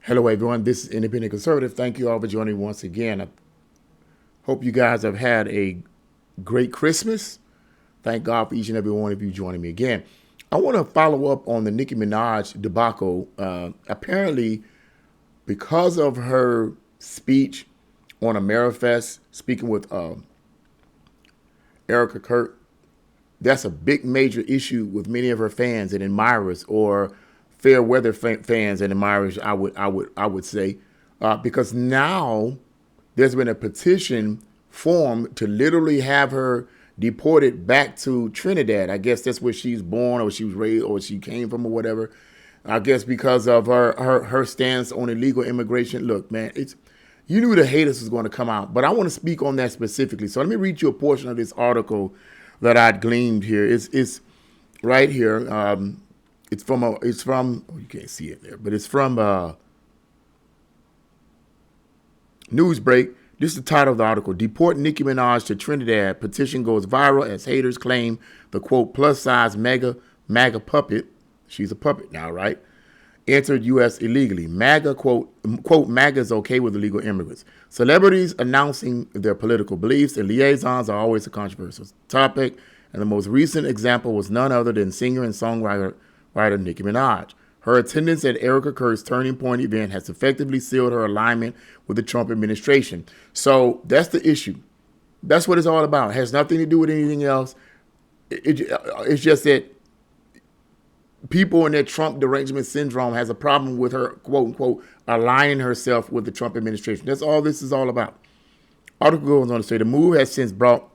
Hello, everyone. This is Independent Conservative. Thank you all for joining me once again. I hope you guys have had a great Christmas. Thank God for each and every one of you joining me again. I want to follow up on the Nicki Minaj debacle. Apparently, because of her speech on AmeriFest, speaking with Erica Kurt, that's a big major issue with many of her fans and admirers, or fair weather fans and admirers. I would say, because now there's been a petition formed to literally have her deported back to Trinidad. I guess that's where she's born, or she was raised, or she came from, or whatever. I guess because of her stance on illegal immigration. Look, man, it's you knew the haters was going to come out, but I want to speak on that specifically. So let me read you a portion of this article that I'd gleaned here. It's right here. It's from oh, you can't see it there, but it's from Newsbreak. This is the title of the article: Deport Nicki Minaj to Trinidad. Petition goes viral as haters claim the quote plus size MAGA puppet. She's a puppet now, right? Entered U.S. illegally. MAGA quote MAGA is okay with illegal immigrants. Celebrities announcing their political beliefs and liaisons are always a controversial topic, and the most recent example was none other than singer and songwriter Nicki Minaj. Her attendance at Erica Kurt's Turning Point event has effectively sealed her alignment with the Trump administration. So that's the issue. That's what it's all about. It has nothing to do with anything else. It's just that people in their Trump derangement syndrome has a problem with her, quote unquote, aligning herself with the Trump administration. That's all this is all about. Article goes on to say the move has since brought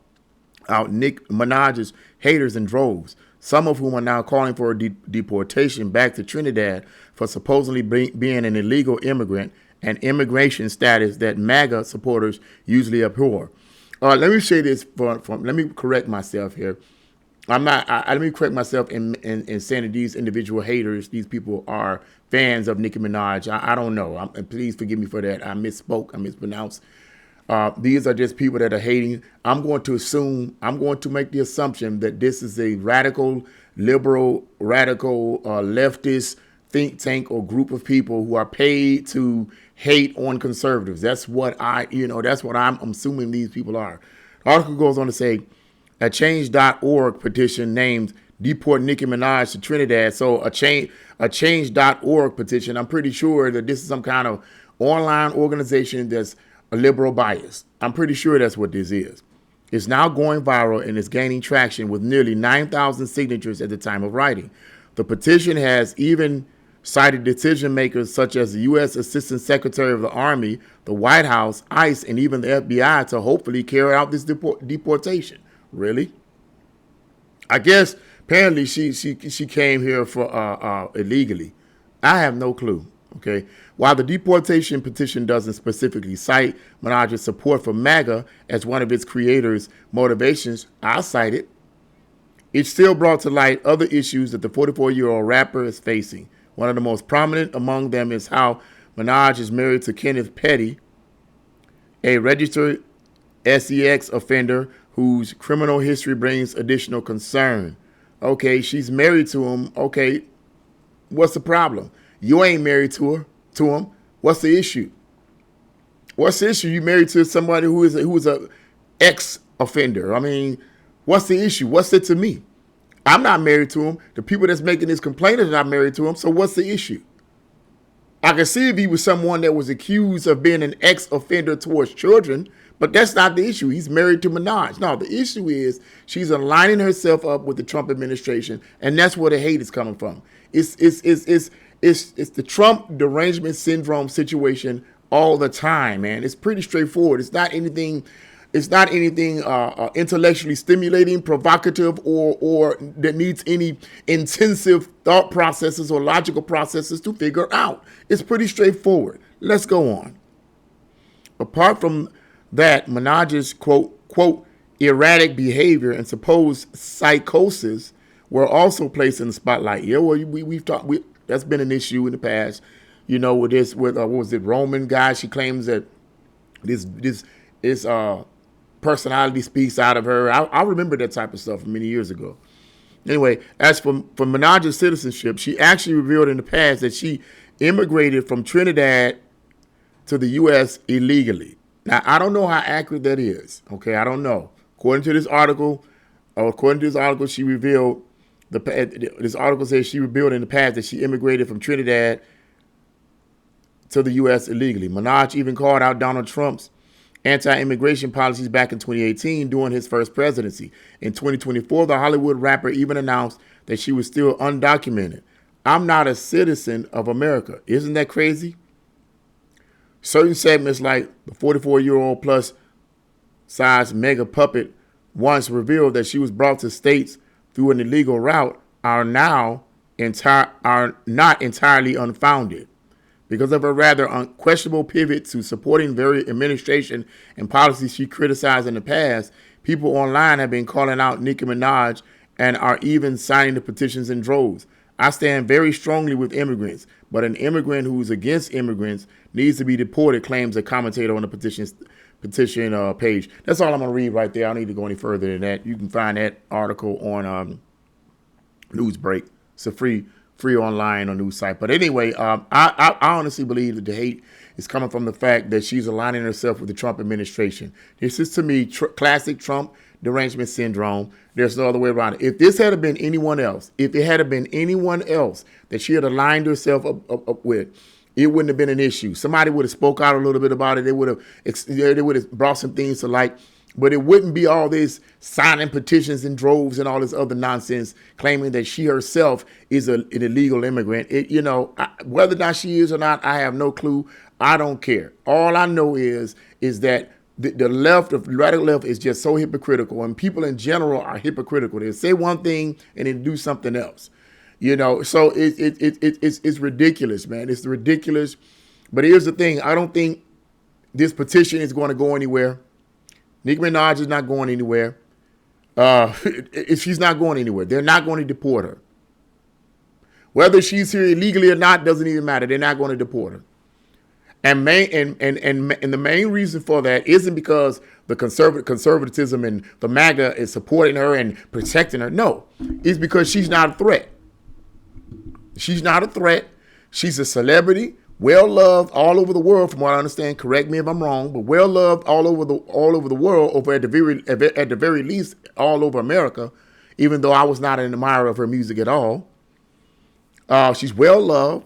out Nicki Minaj's haters in droves, some of whom are now calling for a deportation back to Trinidad for supposedly being an illegal immigrant, and immigration status that MAGA supporters usually abhor. Let me say this. Let me correct myself here. Let me correct myself in saying that these individual haters, these people are fans of Nicki Minaj. I don't know. And please forgive me for that. I misspoke. I mispronounced. These are just people that are hating. I'm going to make the assumption that this is a radical, liberal, radical, leftist think tank or group of people who are paid to hate on conservatives. That's what that's what I'm assuming these people are. The article goes on to say, a change.org petition named Deport Nicki Minaj to Trinidad. So a change.org petition, I'm pretty sure that this is some kind of online organization that's a liberal bias. I'm pretty sure that's what this is. It's now going viral and is gaining traction with nearly 9,000 signatures at the time of writing. The petition has even cited decision makers such as the U.S. Assistant Secretary of the Army, the White House, ICE, and even the FBI to hopefully carry out this deportation. Really? I guess apparently she came here for illegally. I have no clue. Okay. While the deportation petition doesn't specifically cite Minaj's support for MAGA as one of its creators' motivations, I cite it. It still brought to light other issues that the 44-year-old rapper is facing. One of the most prominent among them is how Minaj is married to Kenneth Petty, a registered sex offender whose criminal history brings additional concern. Okay, she's married to him. Okay, what's the problem? You ain't married to him. What's the issue? What's the issue? You married to somebody who is a ex offender. I mean, what's the issue? What's it to me? I'm not married to him. The people that's making this complaint are not married to him. So what's the issue? I can see if he was someone that was accused of being an ex-offender towards children, but that's not the issue. He's married to Minaj. No, the issue is she's aligning herself up with the Trump administration, and that's where the hate is coming from. It's the Trump derangement syndrome situation all the time, man. It's pretty straightforward. It's not anything. It's not anything intellectually stimulating, provocative, or that needs any intensive thought processes or logical processes to figure out. It's pretty straightforward. Let's go on. Apart from that, Minaj's quote erratic behavior and supposed psychosis were also placed in the spotlight. Yeah, well, we've talked. That's been an issue in the past. With what was it, Roman guy? She claims that this personality speaks out of her. I remember that type of stuff from many years ago. Anyway, as for Minaj's citizenship, she actually revealed in the past that she immigrated from Trinidad to the U.S. illegally. Now, I don't know how accurate that is. Okay, I don't know. According to this article, she revealed this article says she revealed in the past that she immigrated from Trinidad to the U.S. illegally. Minaj even called out Donald Trump's anti-immigration policies back in 2018 during his first presidency. In 2024, the Hollywood rapper even announced that she was still undocumented. I'm not a citizen of America. Isn't that crazy? Certain segments like the 44-year-old plus size mega puppet once revealed that she was brought to states through an illegal route are not entirely unfounded. Because of her rather unquestionable pivot to supporting various administration and policies she criticized in the past, people online have been calling out Nicki Minaj and are even signing the petitions in droves. I stand very strongly with immigrants, but an immigrant who's against immigrants needs to be deported, claims a commentator on the petition page. That's all I'm going to read right there. I don't need to go any further than that. You can find that article on Newsbreak. It's a free online on news site. But anyway, I honestly believe that the hate is coming from the fact that she's aligning herself with the Trump administration. This is, to me, classic Trump derangement syndrome. There's no other way around it. If this had been anyone else, that she had aligned herself up with, it wouldn't have been an issue. Somebody would have spoke out a little bit about it. They would have brought some things to light. But it wouldn't be all this signing petitions in droves and all this other nonsense claiming that she herself is an illegal immigrant. Whether or not she is or not, I have no clue. I don't care. All I know is that the left, the radical left, is just so hypocritical, and people in general are hypocritical. They say one thing and then do something else. So it's ridiculous, man. It's ridiculous. But here's the thing. I don't think this petition is going to go anywhere. Nicki Minaj is not going anywhere. She's not going anywhere. They're not going to deport her. Whether she's here illegally or not doesn't even matter. They're not going to deport her. And the main reason for that isn't because the conservatism and the MAGA is supporting her and protecting her. No, it's because she's not a threat. She's not a threat. She's a celebrity, well loved all over the world, from what I understand. Correct me if I'm wrong, but well loved all over the world, at the very least all over America. Even though I was not an admirer of her music at all, she's well loved.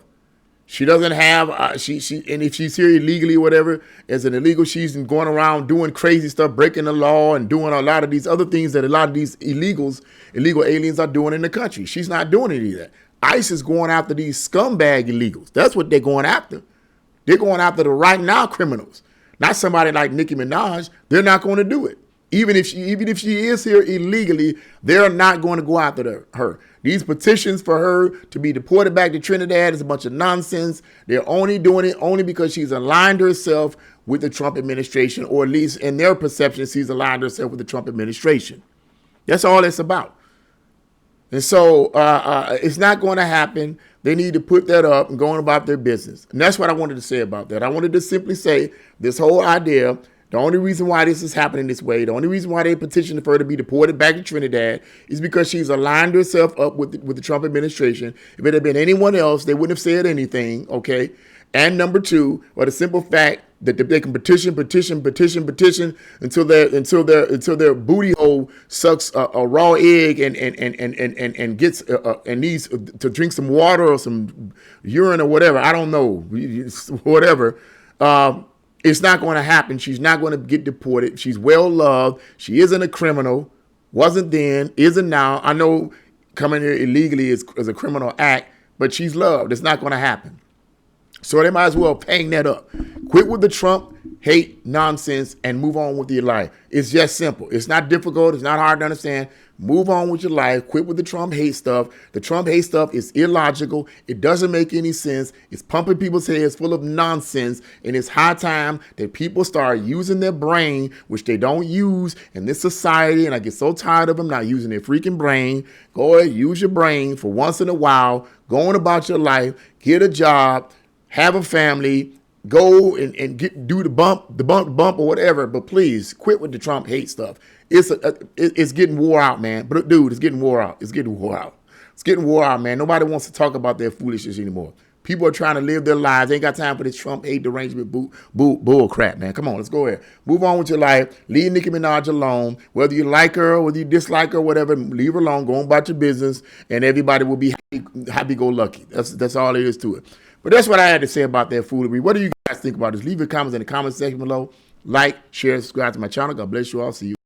She doesn't have and if she's here illegally or whatever, as an illegal, she's going around doing crazy stuff, breaking the law and doing a lot of these other things that a lot of these illegal aliens are doing in the country. She's not doing any of that. ICE is going after these scumbag illegals. That's what they're going after. They're going after the right now criminals, not somebody like Nicki Minaj. They're not going to do it. Even if she is here illegally, they're not going to go after her. These petitions for her to be deported back to Trinidad is a bunch of nonsense. They're only doing it only because she's aligned herself with the Trump administration, or at least in their perception, she's aligned herself with the Trump administration. That's all it's about. And so it's not going to happen. They need to put that up and go on about their business. And that's what I wanted to say about that. I wanted to simply say this whole idea, the only reason why this is happening this way, the only reason why they petitioned for her to be deported back to Trinidad is because she's aligned herself up with the Trump administration. If it had been anyone else, they wouldn't have said anything, okay? And number two, or the simple fact that they can petition until their booty hole sucks a raw egg and gets and needs to drink some water or some urine or whatever. I don't know, whatever. It's not going to happen. She's not going to get deported. She's well loved. She isn't a criminal. Wasn't then, isn't now. I know coming here illegally is a criminal act, but she's loved. It's not going to happen. So they might as well hang that up. Quit with the Trump hate nonsense and move on with your life. It's just simple. It's not difficult. It's not hard to understand. Move on with your life. Quit with the Trump hate stuff. The Trump hate stuff is illogical. It doesn't make any sense. It's pumping people's heads full of nonsense. And it's high time that people start using their brain, which they don't use in this society. And I get so tired of them not using their freaking brain. Go ahead, use your brain for once in a while. Go on about your life. Get a job. Have a family, go and do the bump or whatever. But please quit with the Trump hate stuff. It's getting wore out, man. But dude, it's getting wore out. It's getting wore out, man. Nobody wants to talk about their foolishness anymore. People are trying to live their lives. They ain't got time for this Trump hate derangement bull crap, man. Come on, let's go ahead. Move on with your life. Leave Nicki Minaj alone. Whether you like her or whether you dislike her, whatever, leave her alone. Go on about your business, and everybody will be happy-go-lucky. That's all there is to it. But that's what I had to say about that foolery. What do you guys think about this? Leave your comments in the comment section below. Like, share, subscribe to my channel. God bless you all. See you.